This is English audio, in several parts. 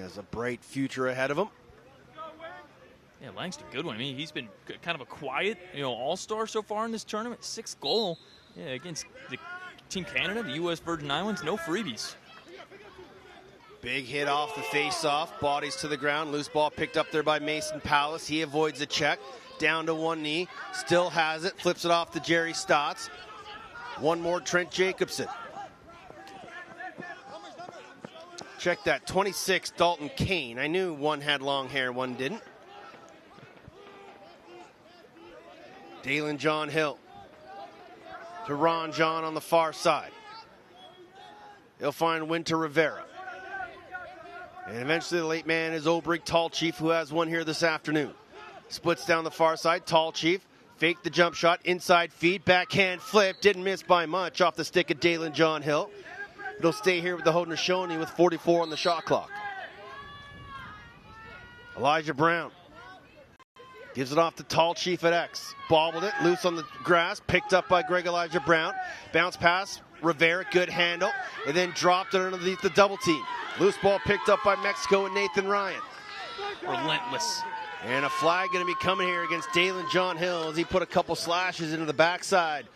has a bright future ahead of him. Yeah, Langston Goodwin. I mean, he's been kind of a quiet, all-star so far in this tournament. 6th goal against the Team Canada, the U.S. Virgin Islands. No freebies. Big hit off the face-off. Bodies to the ground. Loose ball picked up there by Mason Palace. He avoids a check. Down to one knee. Still has it. Flips it off to Jerry Stotts. One more, Trent Jacobson. Check that. 26, Dalton Kane. I knew one had long hair, one didn't. Dalen John Hill to Ron John on the far side. He'll find Winter Rivera. And eventually the late man is Obrig Tall Chief, who has one here this afternoon. Splits down the far side. Tall Chief faked the jump shot. Inside feed. Backhand flip. Didn't miss by much off the stick of Dalen John Hill. It'll stay here with the Haudenosaunee with 44 on the shot clock. Elijah Brown gives it off to Tall Chief at X. Bobbled it, loose on the grass, picked up by Greg Elijah Brown. Bounce pass, Rivera, good handle, and then dropped it underneath the double team. Loose ball picked up by Mexico and Nathan Ryan. Relentless. And a flag going to be coming here against Dalen John Hill as he put a couple slashes into the backside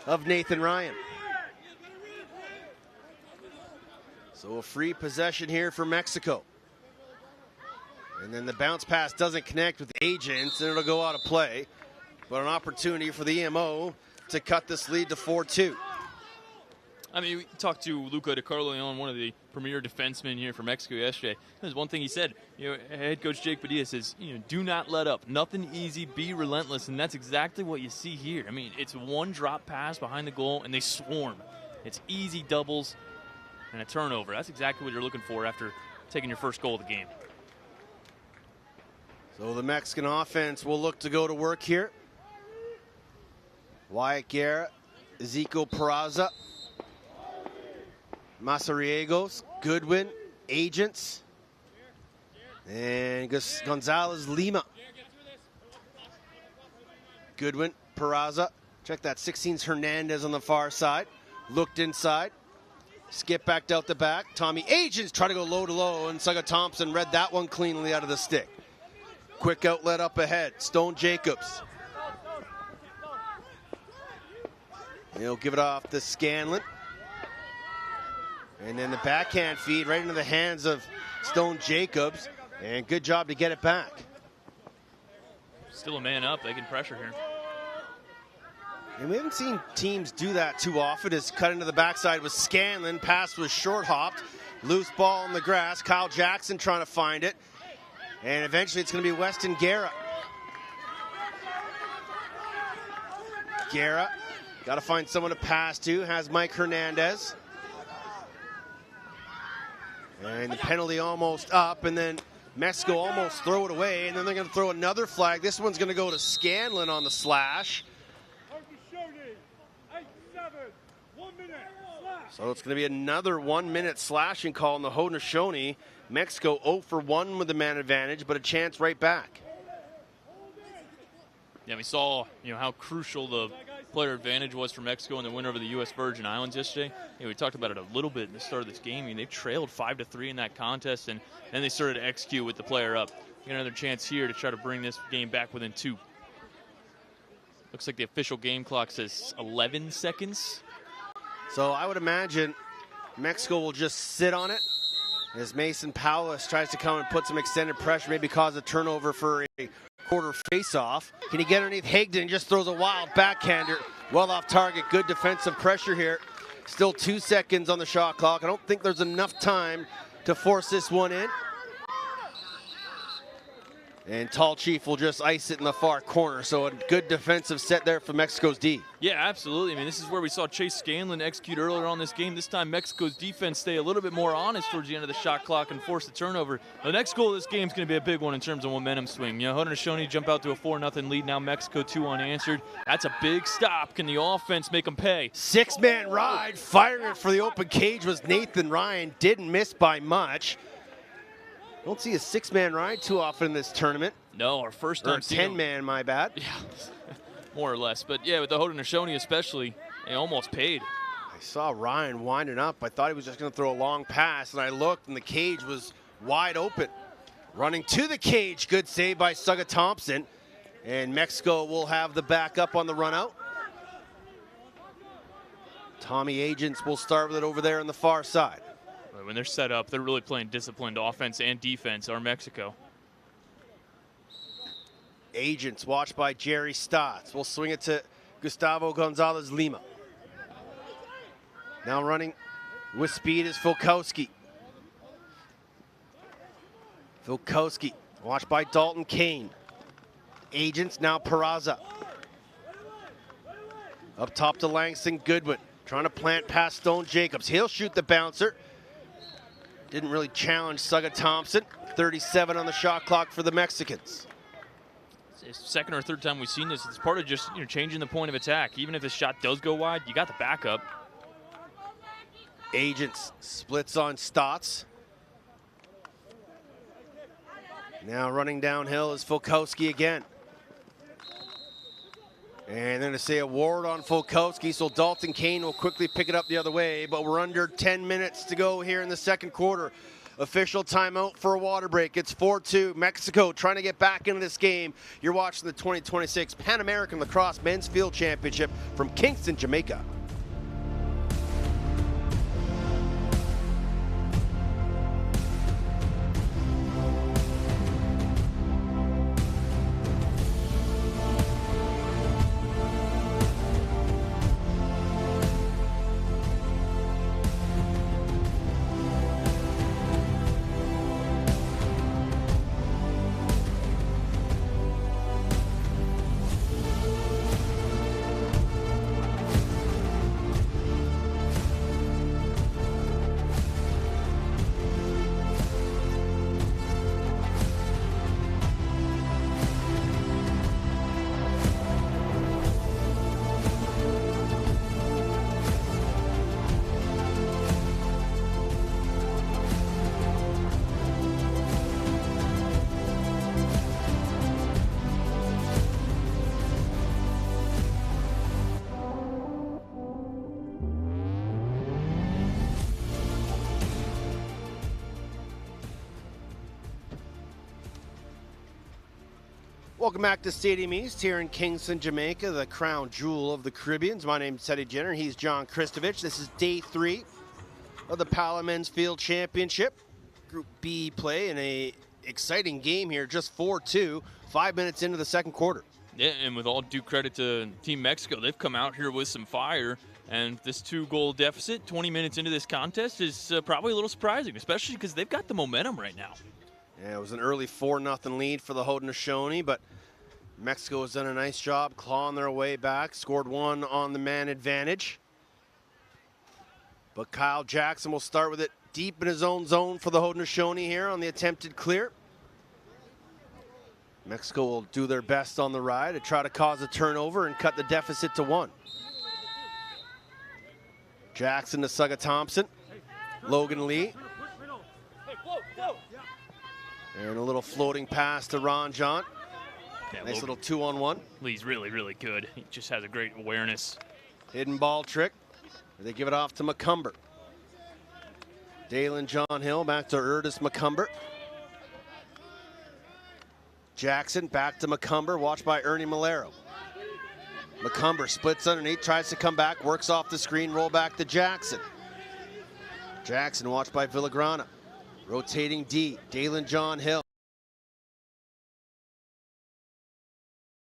of Nathan Ryan. So a free possession here for Mexico. And then the bounce pass doesn't connect with Agents, and it'll go out of play. But an opportunity for the EMO to cut this lead to 4-2. I mean, we talked to Luca DiCarlo, one of the premier defensemen here for Mexico yesterday. There's one thing he said. Head coach Jake Padilla says, do not let up. Nothing easy, be relentless, and that's exactly what you see here. I mean, it's one drop pass behind the goal, and they swarm. It's easy doubles and a turnover. That's exactly what you're looking for after taking your first goal of the game. So the Mexican offense will look to go to work here. Wyatt Guerra, Ezekiel Peraza, Masariegos, Goodwin, Agents, and Gonzalez Lima. Goodwin, Peraza. Check that, 16's Hernandez on the far side. Looked inside. Skip backed out the back. Tommy Agents try to go low to low, and Saga Thompson read that one cleanly out of the stick. Quick outlet up ahead. Stone Jacobs. He'll give it off to Scanlon. And then the backhand feed right into the hands of Stone Jacobs. And good job to get it back. Still a man up. They can pressure here. And we haven't seen teams do that too often. It's cut into the backside with Scanlon. Pass was short hopped. Loose ball on the grass. Kyle Jackson trying to find it. And eventually it's going to be Weston Guerra. Guerra, got to find someone to pass to. Has Mike Hernandez. And the penalty almost up. And then Mexico almost throw it away. And then they're going to throw another flag. This one's going to go to Scanlon on the slash. So it's going to be another 1 minute slashing call in the Haudenosaunee. Mexico 0 for 1 with the man advantage, but a chance right back. Yeah, we saw how crucial the player advantage was for Mexico in the win over the U.S. Virgin Islands yesterday. We talked about it a little bit in the start of this game. I mean, they trailed 5-3 in that contest, and then they started to execute with the player up. Got another chance here to try to bring this game back within 2. Looks like the official game clock says 11 seconds. So I would imagine Mexico will just sit on it as Mason Powless tries to come and put some extended pressure, maybe cause a turnover for a quarter face-off. Can he get underneath Higdon? Just throws a wild backhander. Well off target. Good defensive pressure here. Still 2 seconds on the shot clock. I don't think there's enough time to force this one in. And Tall Chief will just ice it in the far corner. So a good defensive set there for Mexico's D. Yeah, absolutely. I mean, this is where we saw Chase Scanlon execute earlier on this game. This time, Mexico's defense stay a little bit more honest towards the end of the shot clock and force the turnover. The next goal of this game is going to be a big one in terms of momentum swing. Haudenosaunee jump out to a 4-0 lead. Now Mexico 2 unanswered. That's a big stop. Can the offense make them pay? 6-man ride. Firing it for the open cage was Nathan Ryan. Didn't miss by much. Don't see a 6-man ride too often in this tournament. No, our first time. Or 10-man, my bad. Yeah, more or less. But yeah, with the Haudenosaunee especially, they almost paid. I saw Ryan winding up. I thought he was just going to throw a long pass, and I looked, and the cage was wide open. Running to the cage, good save by Sugga Thompson. And Mexico will have the backup on the run out. Tommy Agents will start with it over there on the far side. When they're set up, they're really playing disciplined offense and defense, our Mexico. Agents watched by Jerry Stotts. We'll swing it to Gustavo Gonzalez Lima. Now running with speed is Filkowski. Filkowski watched by Dalton Kane. Agents now Peraza. Up top to Langston Goodwin. Trying to plant past Stone Jacobs. He'll shoot the bouncer. Didn't really challenge Sugga Thompson. 37 on the shot clock for the Mexicans. It's the second or third time we've seen this. It's part of just changing the point of attack. Even if the shot does go wide, you got the backup. Agents splits on Stotts. Now running downhill is Filkowski again. And then to say a ward on Filkowski, so Dalton Kane will quickly pick it up the other way, but we're under 10 minutes to go here in the second quarter. Official timeout for a water break. It's 4-2. Mexico trying to get back into this game. You're watching the 2026 Pan American Lacrosse Men's Field Championship from Kingston, Jamaica. Welcome back to Stadium East here in Kingston, Jamaica, the crown jewel of the Caribbeans. My name's Teddy Jenner. He's John Kristovich. This is day 3 of the Pala Men's Field Championship. Group B play in a exciting game here, just 4-2, 5 minutes into the second quarter. Yeah, and with all due credit to Team Mexico, they've come out here with some fire. And this 2-goal deficit, 20 minutes into this contest, is probably a little surprising, especially because they've got the momentum right now. Yeah, it was an early 4-0 lead for the Haudenosaunee, but Mexico has done a nice job clawing their way back, scored one on the man advantage. But Kyle Jackson will start with it deep in his own zone for the Haudenosaunee here on the attempted clear. Mexico will do their best on the ride to try to cause a turnover and cut the deficit to 1. Jackson to Sugga Thompson. Logan Lee. And a little floating pass to Ron John. Yeah, nice little 2-on-1. Lee's really, really good. He just has a great awareness. Hidden ball trick. They give it off to McCumber. Dalen John Hill back to Erdis McCumber. Jackson back to McCumber, watched by Ernie Malero. McCumber splits underneath, tries to come back, works off the screen, roll back to Jackson. Jackson watched by Villagrana. Rotating D, Dalen John Hill.